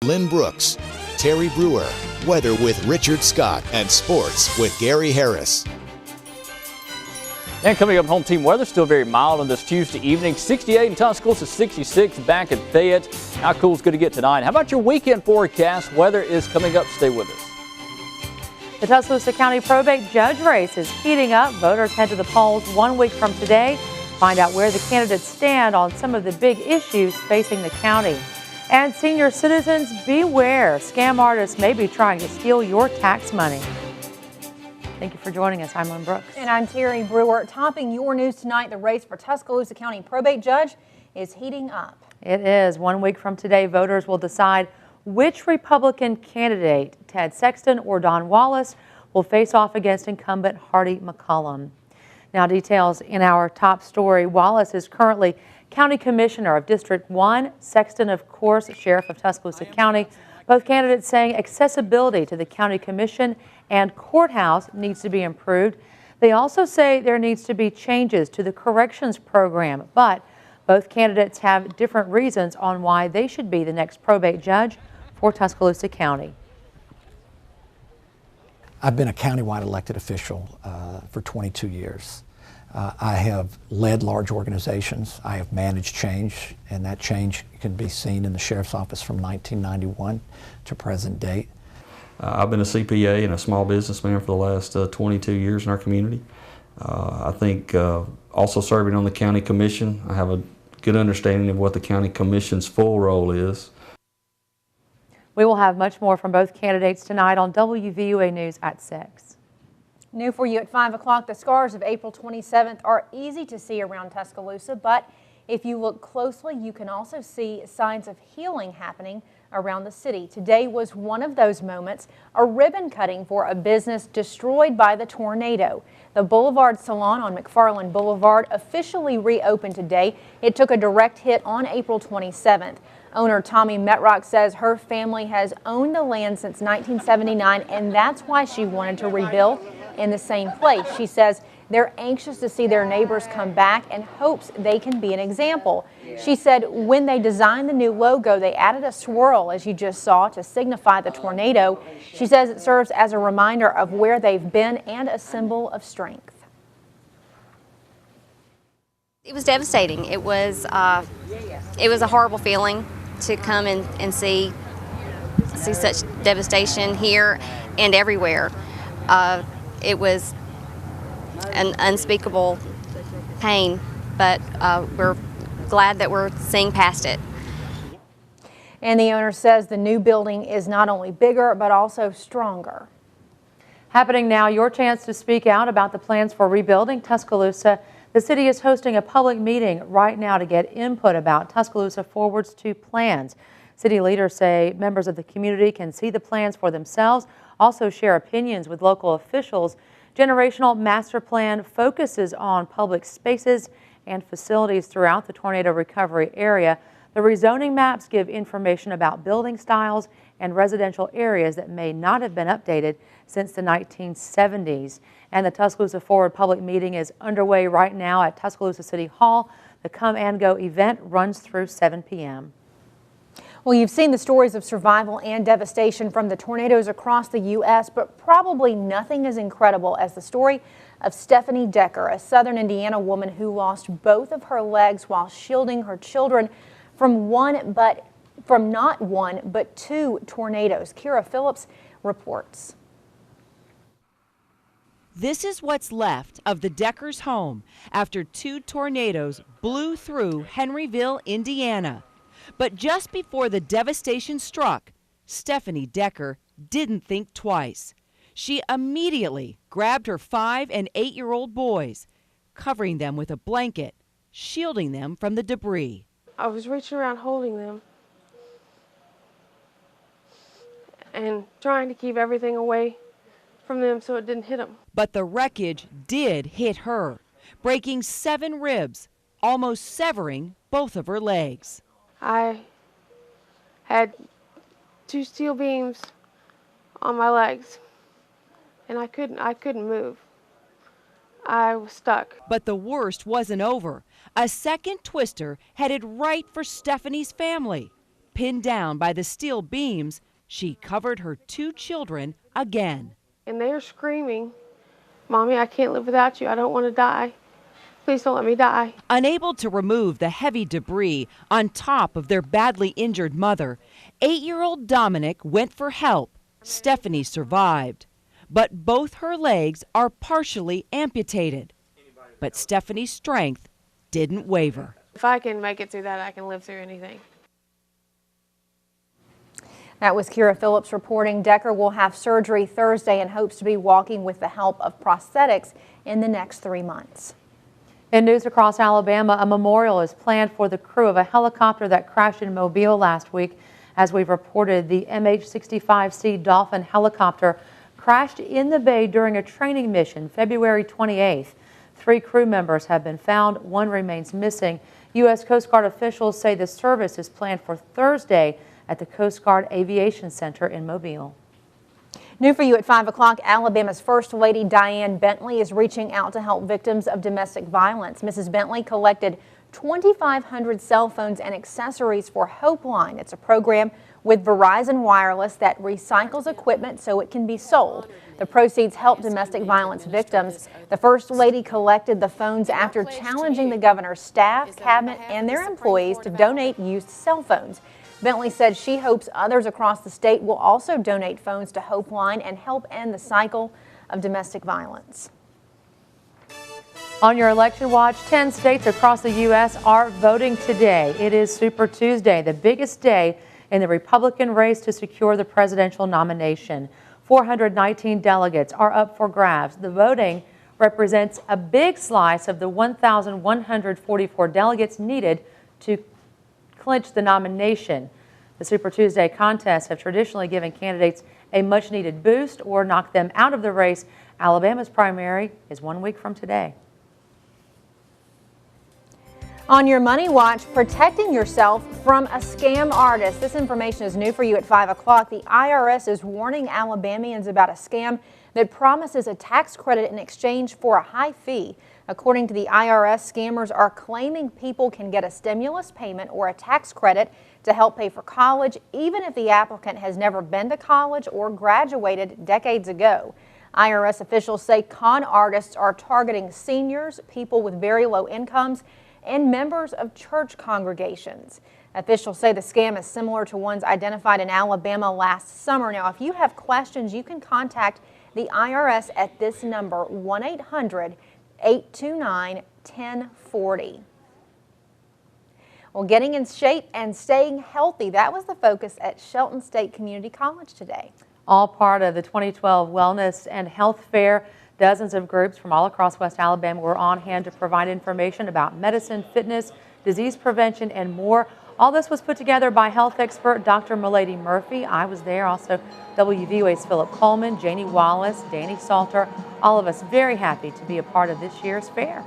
Lynn Brooks, Terry Brewer, weather with Richard Scott, and sports with Gary Harris. And coming up, home team weather still very mild on this Tuesday evening. 68 in Tuscaloosa, 66 back at Fayette. How cool is going to get tonight? How about your weekend forecast? Weather is coming up. Stay with us. The Tuscaloosa County probate judge race is heating up. Voters head to the polls 1 week from today. Find out where the candidates stand on some of the big issues facing the county. And senior citizens, beware. Scam artists may be trying to steal your tax money. Thank you for joining us. I'm Lynn Brooks. And I'm Terry Brewer. Topping your news tonight, the race for Tuscaloosa County probate judge is heating up. It is. 1 week from today, voters will decide which Republican candidate, Ted Sexton or Don Wallace, will face off against incumbent Hardy McCollum. Now, details in our top story. Wallace is currently County Commissioner of District 1. Sexton, of course, Sheriff of Tuscaloosa County. Both candidates saying accessibility to the county commission and courthouse needs to be improved. They also say there needs to be changes to the corrections program, but both candidates have different reasons on why they should be the next probate judge for Tuscaloosa County. I've been a countywide elected official for 22 years. I have led large organizations. I have managed change, and that change can be seen in the Sheriff's Office from 1991 to present day. I've been a CPA and a small businessman for the last 22 years in our community. I think also serving on the County Commission, I have a good understanding of what the County Commission's full role is. We will have much more from both candidates tonight on WVUA News at 6. New for you at 5 o'clock, the scars of April 27th are easy to see around Tuscaloosa, but if you look closely, you can also see signs of healing happening around the city. Today was one of those moments, a ribbon cutting for a business destroyed by the tornado. The Boulevard Salon on McFarland Boulevard officially reopened today. It took a direct hit on April 27th. Owner Tommy Metrock says her family has owned the land since 1979, and that's why she wanted to rebuild in the same place. She says they're anxious to see their neighbors come back and hopes they can be an example. She said when they designed the new logo, they added a swirl, as you just saw, to signify the tornado. She says it serves as a reminder of where they've been and a symbol of strength. It was devastating. It was a horrible feeling to come and see such devastation here and everywhere. It was an unspeakable pain, but we're glad that we're seeing past it. And the owner says the new building is not only bigger, but also stronger. Happening now, your chance to speak out about the plans for rebuilding Tuscaloosa. The city is hosting a public meeting right now to get input about Tuscaloosa Forward's 2 plans. City leaders say members of the community can see the plans for themselves, also share opinions with local officials. Generational Master Plan focuses on public spaces and facilities throughout the tornado recovery area. The rezoning maps give information about building styles and residential areas that may not have been updated since the 1970s. And the Tuscaloosa Forward public meeting is underway right now at Tuscaloosa City Hall. The Come and Go event runs through 7 p.m. Well, you've seen the stories of survival and devastation from the tornadoes across the U.S., but probably nothing as incredible as the story of Stephanie Decker, a southern Indiana woman who lost both of her legs while shielding her children from not one, but 2 tornadoes. Kira Phillips reports. This is what's left of the Deckers' home after 2 tornadoes blew through Henryville, Indiana. But just before the devastation struck, Stephanie Decker didn't think twice. She immediately grabbed her 5- and 8-year-old boys, covering them with a blanket, shielding them from the debris. I was reaching around holding them and trying to keep everything away from them so it didn't hit them. But the wreckage did hit her, breaking 7 ribs, almost severing both of her legs. I had 2 steel beams on my legs, and I couldn't move. I was stuck. But the worst wasn't over. A second twister headed right for Stephanie's family. pinned down by the steel beams, she covered her 2 children again. And they are screaming, "Mommy, I can't live without you. I don't want to die. Please don't let me die." Unable to remove the heavy debris on top of their badly injured mother, 8-year-old Dominic went for help. Stephanie survived, but both her legs are partially amputated. But Stephanie's strength didn't waver. If I can make it through that, I can live through anything. That was Kira Phillips reporting. Decker will have surgery Thursday and hopes to be walking with the help of prosthetics in the next 3 months. In news across Alabama, a memorial is planned for the crew of a helicopter that crashed in Mobile last week. As we've reported, the MH-65C Dolphin helicopter crashed in the bay during a training mission February 28th. 3 crew members have been found. 1 remains missing. U.S. Coast Guard officials say the service is planned for Thursday at the Coast Guard Aviation Center in Mobile. New for you at 5 o'clock, Alabama's First Lady Diane Bentley is reaching out to help victims of domestic violence. Mrs. Bentley collected 2,500 cell phones and accessories for Hope Line. It's a program with Verizon Wireless that recycles equipment so it can be sold. The proceeds help domestic violence victims. The First Lady collected the phones after challenging the governor's staff, cabinet, and their employees to donate used cell phones. Bentley said she hopes others across the state will also donate phones to Hope Line and help end the cycle of domestic violence. On your election watch, 10 states across the U.S. are voting today. It is Super Tuesday, the biggest day in the Republican race to secure the presidential nomination. 419 delegates are up for grabs. The voting represents a big slice of the 1,144 delegates needed to clinch the nomination. The Super Tuesday contests have traditionally given candidates a much-needed boost or knocked them out of the race. Alabama's primary is 1 week from today. On your Money Watch, protecting yourself from a scam artist. This information is new for you at 5 o'clock. The IRS is warning Alabamians about a scam that promises a tax credit in exchange for a high fee. According to the IRS, scammers are claiming people can get a stimulus payment or a tax credit to help pay for college, even if the applicant has never been to college or graduated decades ago. IRS officials say con artists are targeting seniors, people with very low incomes, and members of church congregations. Officials say the scam is similar to ones identified in Alabama last summer. Now, if you have questions, you can contact the IRS at this number, 1-800-829-1040. Well, getting in shape and staying healthy, that was the focus at Shelton State Community College today. All part of the 2012 Wellness and Health Fair. Dozens of groups from all across West Alabama were on hand to provide information about medicine, fitness, disease prevention, and more. All this was put together by health expert Dr. Milady Murphy. I was there. Also, WVUA's Philip Coleman, Janie Wallace, Danny Salter. All of us very happy to be a part of this year's fair.